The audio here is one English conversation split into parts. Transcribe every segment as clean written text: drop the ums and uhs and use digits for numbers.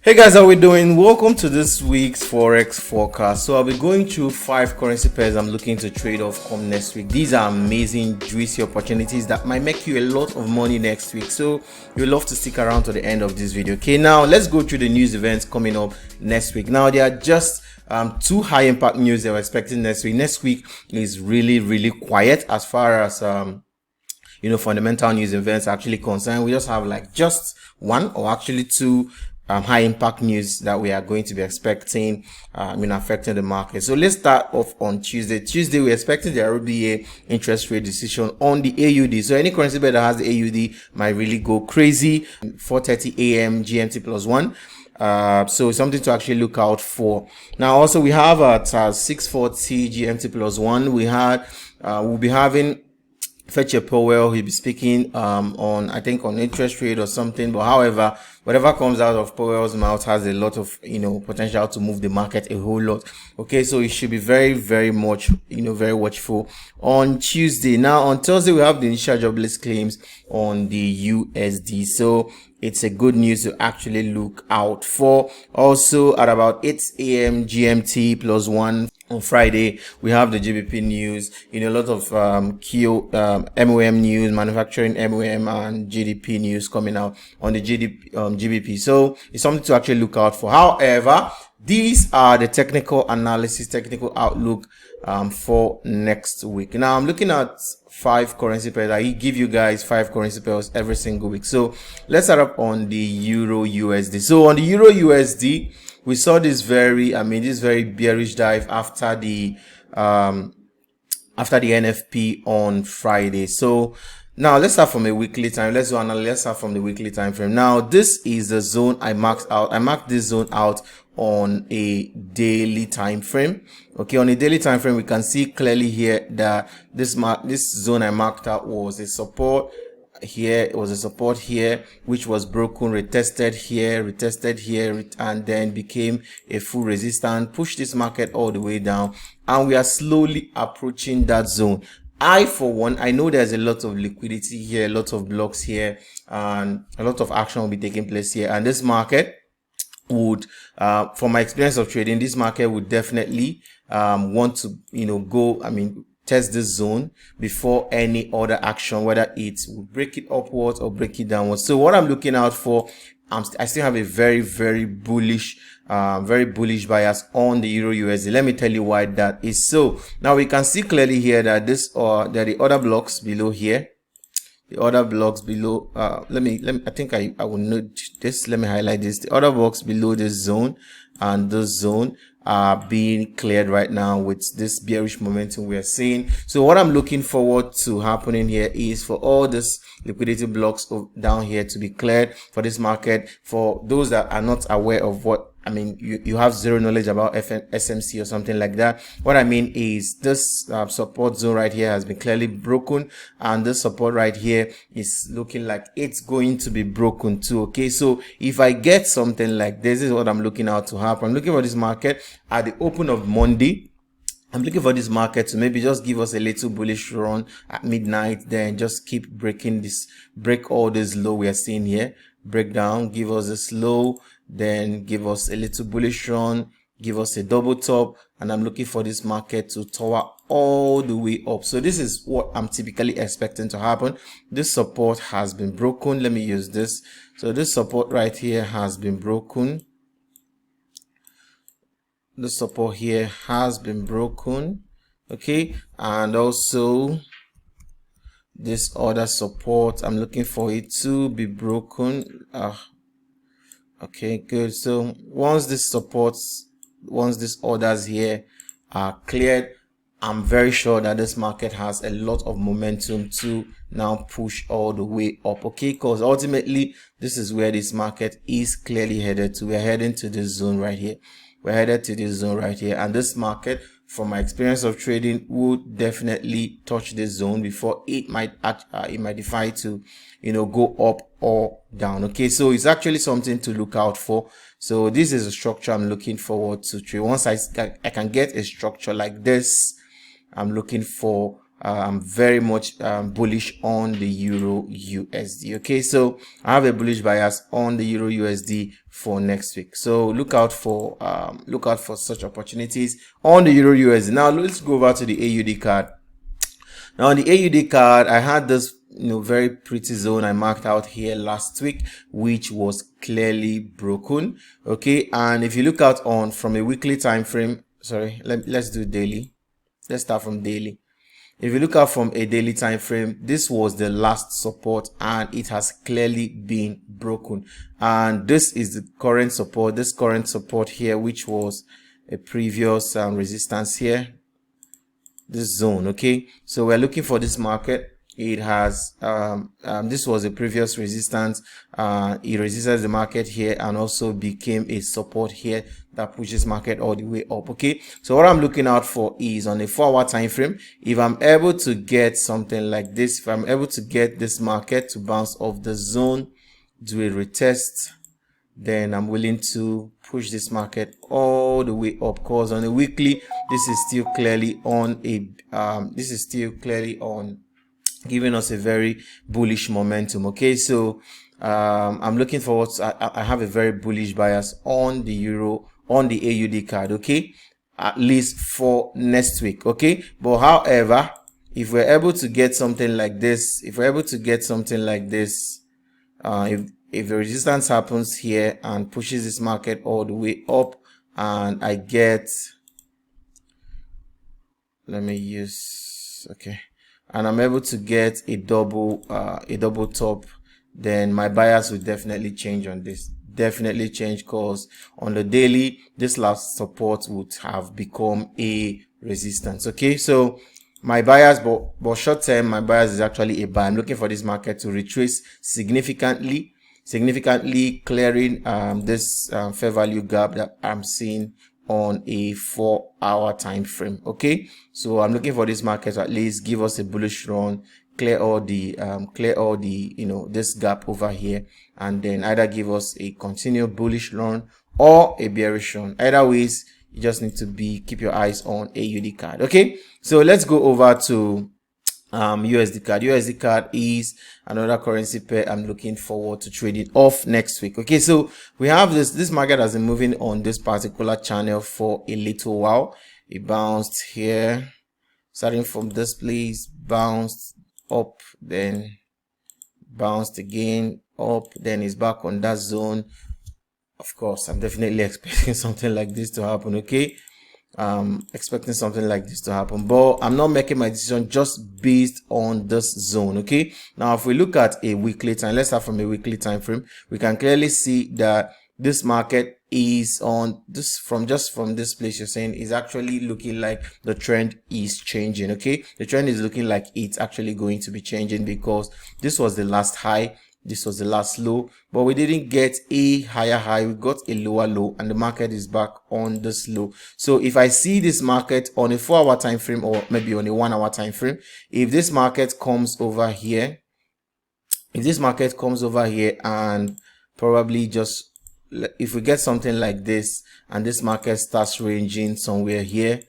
Hey guys, how we doing? Welcome to this week's Forex forecast. So I'll be going through 5 currency pairs I'm looking to trade off come next week. These are amazing, juicy opportunities that might make you a lot of money next week. So you'll love to stick around to the end of this video. Okay, now let's go through the news events coming up next week. Now there are just 2 high impact news that we're expecting next week. Next week is really quiet as far as fundamental news events are actually concerned. We just have like just 1 or actually 2 high impact news that we are going to be expecting affecting the market. So let's start off on Tuesday. We're expecting there will be a interest rate decision on the AUD. So any currency pair that has the AUD might really go crazy. 4:30 a.m. GMT +1. So something to actually look out for. Now also we have at 6:40 GMT +1 we'll be having Fetcher Powell. He'll be speaking on interest rate or something, but however, whatever comes out of Powell's mouth has a lot of potential to move the market a whole lot. Okay, so you should be very much very watchful on Tuesday. Now on Thursday we have the initial jobless claims on the USD, so it's a good news to actually look out for. Also at about 8 a.m. GMT +1 on Friday, we have the GBP news, a lot of MOM news, manufacturing MOM and GDP news coming out on the GBP. So it's something to actually look out for. However, these are the technical analysis, technical outlook for next week. Now I'm looking at 5 currency pairs. I give you guys 5 currency pairs every single week. So let's start up on the Euro USD. So on the Euro USD, we saw this very bearish dive after the NFP on Friday. So now let's start from a weekly time. Let's start from the weekly time frame. Now this is the zone I marked out. I marked this zone out on a daily time frame. Okay, on a daily time frame, we can see clearly here that this zone I marked out was a support here. It was a support here which was broken, retested here, and then became a full resistance, pushed this market all the way down, and we are slowly approaching that zone. For one, I know there's a lot of liquidity here, a lot of blocks here, and a lot of action will be taking place here, and this market would from my experience of trading, this market would definitely want to test this zone before any other action, whether it will break it upwards or break it downwards. So what I'm looking out for, I still have a very bullish bias on the Euro USD. Let me tell you why that is so. Now we can see clearly here that there are the other blocks below here. The other blocks below, I think I will note this. Let me highlight this. The other blocks below this zone and this zone are being cleared right now with this bearish momentum we are seeing. So what I'm looking forward to happening here is for all this liquidity blocks down here to be cleared for this market. For those that are not aware of what you have zero knowledge about SMC or something like that. What I mean is this support zone right here has been clearly broken, and this support right here is looking like it's going to be broken too. Okay, so if I get something like this is what I'm looking out to happen. I'm looking for this market at the open of Monday. I'm looking for this market to maybe just give us a little bullish run at midnight, then just keep break all this low we are seeing here, break down, give us this low, then give us a little bullish run, give us a double top, and I'm looking for this market to tower all the way up. So this is what I'm typically expecting to happen. This support has been broken. Let me use this. So this support right here has been broken. The support here has been broken. Okay, and also this other support, I'm looking for it to be broken. Okay, good. So once these orders here are cleared, I'm very sure that this market has a lot of momentum to now push all the way up. Okay, because ultimately this is where this market is clearly headed to. We're heading to this zone right here. And this market, from my experience of trading, would definitely touch this zone before it might decide to go up or down. Okay, so it's actually something to look out for. So this is a structure I'm looking forward to trade. Once I can get a structure like this, I'm looking for I'm very much bullish on the Euro USD. Okay, so I have a bullish bias on the Euro USD for next week. So look out for such opportunities on the Euro USD. Now let's go over to the AUD card. Now on the AUD card, I had this very pretty zone I marked out here last week, which was clearly broken. Okay, and if you look out on from a weekly time frame, sorry, let's do daily. Let's start from daily. If you look out from a daily time frame, this was the last support and it has clearly been broken. And this is the current support, this current support here, which was a previous resistance here, this zone. Okay, so we're looking for this market. It has this was a previous resistance. It resisted the market here and also became a support here that pushes market all the way up. Okay, so what I'm looking out for is on a 4-hour time frame. If I'm able to get something like this, if I'm able to get this market to bounce off the zone, do a retest, then I'm willing to push this market all the way up, because on a weekly this is still clearly on giving us a very bullish momentum. Okay, so I'm looking forward to, I have a very bullish bias on the euro, on the AUD card. Okay, at least for next week. Okay, but however, if we're able to get something like this, if if the resistance happens here and pushes this market all the way up, and I get, and I'm able to get a double top, then my bias will definitely change on this. Definitely change, because on the daily, this last support would have become a resistance. Okay, so my bias, but short term, my bias is actually a buy. I'm looking for this market to retrace significantly, clearing this fair value gap that I'm seeing on a 4-hour time frame. Okay, so I'm looking for this market to at least give us a bullish run, clear all the this gap over here, and then either give us a continued bullish run or a bearish run. Either ways, you just need to keep your eyes on AUD card. Okay, so let's go over to USD card. USD card is another currency pair I'm looking forward to trading off next week. Okay, so we have this market has been moving on this particular channel for a little while. It bounced here, starting from this place, bounced up, then bounced again up, then it's back on that zone. Of course, I'm definitely expecting something like this to happen. Okay, expecting something like this to happen, but I'm not making my decision just based on this zone. Okay, now if we look at a weekly time, let's start from a weekly time frame, we can clearly see that this market is on this from this place you're saying is actually looking like the trend is changing. Okay, the trend is looking like it's actually going to be changing, because this was the last high, this was the last low, but we didn't get a higher high, we got a lower low, and the market is back on this low. So if I see this market on a 4-hour time frame, or maybe on a 1-hour time frame, if this market comes over here, and probably just, if we get something like this and this market starts ranging somewhere here,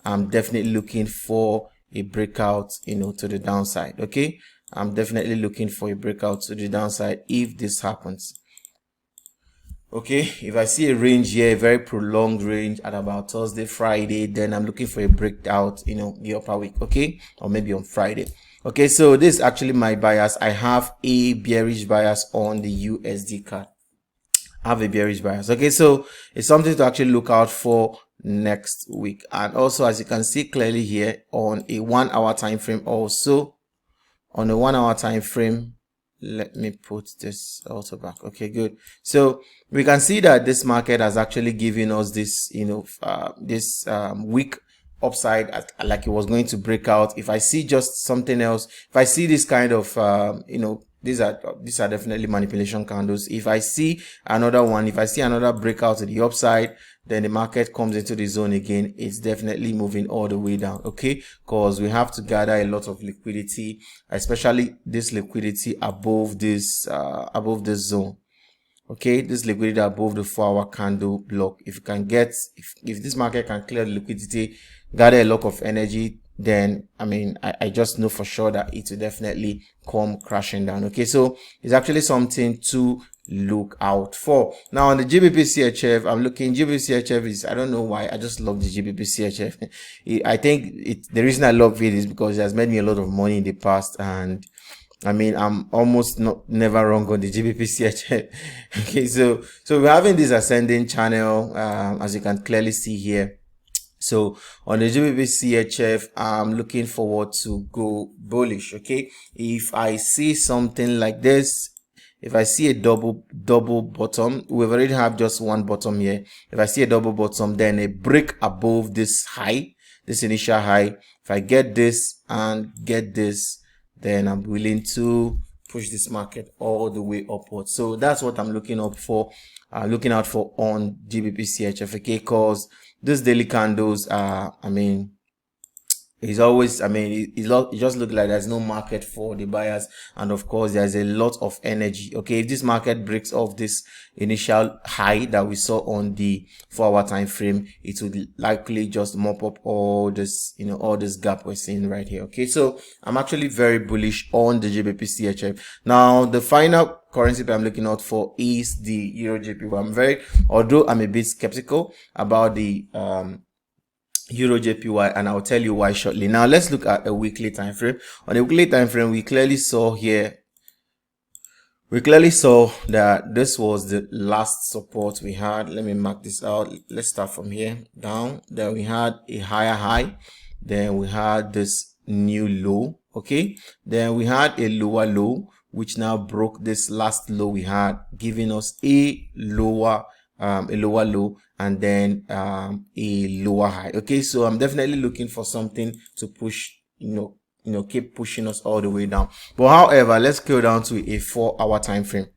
I'm definitely looking for a breakout to the downside. Okay, I'm definitely looking for a breakout to the downside if this happens. Okay, if I see a range here, a very prolonged range at about Thursday, Friday, then I'm looking for a breakout the upper week. Okay, or maybe on Friday. Okay, so this is actually my bias. I have a bearish bias on the USD card. I have a bearish bias. Okay, so it's something to actually look out for next week. And also, as you can see clearly here, on a 1-hour time frame, also on a 1-hour time frame, let me put this also back. Okay, good. So we can see that this market has actually given us this weak upside, like it was going to break out. If I see just something else, if I see this kind of these are definitely manipulation candles. If I see another one, if I see another breakout to the upside, then the market comes into the zone again, it's definitely moving all the way down. Okay, because we have to gather a lot of liquidity, especially this liquidity above this zone. Okay, this liquidity above the 4-hour candle block. If you can get, if this market can clear the liquidity, gather a lot of energy, then I mean I just know for sure that it will definitely come crashing down. Okay, so it's actually something to look out for. Now on the GBP CHF, I'm looking. GBP CHF is, I don't know why, I just love the GBP CHF. I think the reason I love it is because it has made me a lot of money in the past, and I mean, I'm almost never wrong on the GBP CHF. Okay, so we're having this ascending channel, as you can clearly see here. So on the GBP CHF, I'm looking forward to go bullish. Okay, if I see something like this, if I see a double bottom, we've already have just one bottom here. If I see a double bottom, then a break above this high, this initial high, if I get this and get this, then I'm willing to push this market all the way upward. So that's what I'm looking out for on GBP CHF. Okay, because these daily candles are, I mean, it's always, I mean, it just looks like there's no market for the buyers, and of course there's a lot of energy. Okay, if this market breaks off this initial high that we saw on the 4-hour time frame, it would likely just mop up all this, you know, all this gap we're seeing right here. Okay, so I'm actually very bullish on the GBP CHF. Now the final currency pair I'm looking out for is the Euro JPY. Although I'm a bit skeptical about the Euro JPY, and I'll tell you why shortly. Now let's look at a weekly time frame. On a weekly time frame, we clearly saw that this was the last support we had. Let me mark this out. Let's start from here down. Then we had a higher high, then we had this new low. Okay, then we had a lower low, which now broke this last low we had, giving us a lower low, and then a lower high. Okay, so I'm definitely looking for something to push, you know, keep pushing us all the way down. But however, let's go down to a 4-hour time frame.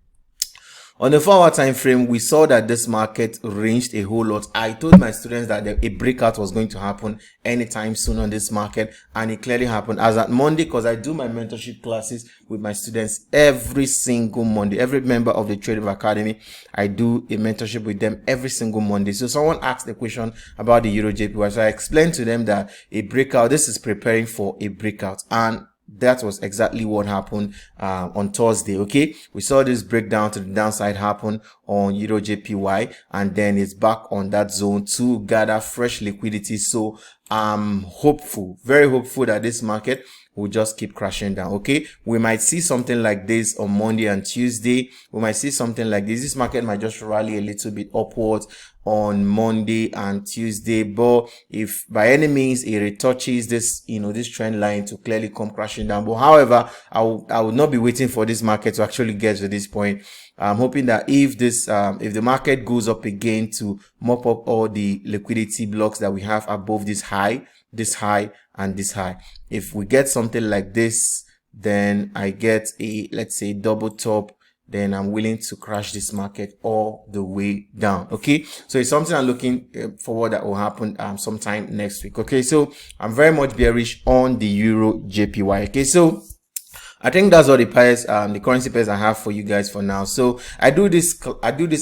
On the 4-hour time frame, we saw that this market ranged a whole lot. I told my students that a breakout was going to happen anytime soon on this market, and it clearly happened. As at Monday, because I do my mentorship classes with my students every single Monday. Every member of the Trading Academy, I do a mentorship with them every single Monday. So someone asked the question about the Euro JPY, so I explained to them that a breakout, this is preparing for a breakout, and that was exactly what happened on Thursday. Okay, we saw this breakdown to the downside happen on Euro JPY, and then it's back on that zone to gather fresh liquidity. So I'm hopeful, very hopeful, that this market will just keep crashing down. Okay, we might see something like this on Monday and Tuesday. We might see something like this. This market might just rally a little bit upwards on Monday and Tuesday, but if by any means it retouches this, you know, this trend line, to clearly come crashing down. But however, I will not be waiting for this market to actually get to this point. I'm hoping that if the market goes up again to mop up all the liquidity blocks that we have above this high, and this high, if we get something like this, then I get a, let's say, double top, then I'm willing to crash this market all the way down. Okay, so it's something I'm looking forward that will happen sometime next week. Okay, so I'm very much bearish on the Euro JPY. Okay, so I think that's all the pairs, the currency pairs I have for you guys for now. So I do this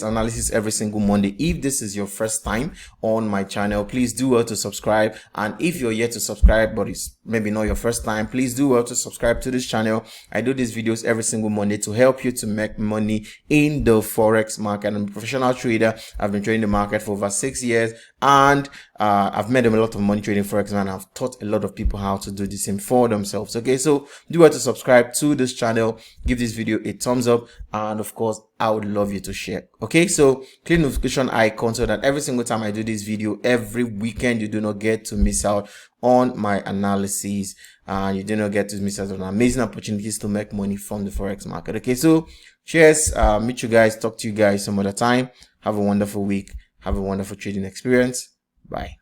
analysis every single Monday. If this is your first time on my channel, please do well to subscribe. And if you're yet to subscribe, but it's maybe not your first time, please do well to subscribe to this channel. I do these videos every single Monday to help you to make money in the Forex market. I'm a professional trader. I've been trading the market for over 6 years, and I've made them a lot of money trading Forex, and I've taught a lot of people how to do the same for themselves. Okay, so do well to subscribe to this channel, give this video a thumbs up, and of course I would love you to share. Okay, so click notification icon so that every single time I do this video every weekend, you do not get to miss out on my analysis, and you do not get to miss out on amazing opportunities to make money from the Forex market. Okay, so cheers, meet you guys, talk to you guys some other time. Have a wonderful week, have a wonderful trading experience. Bye.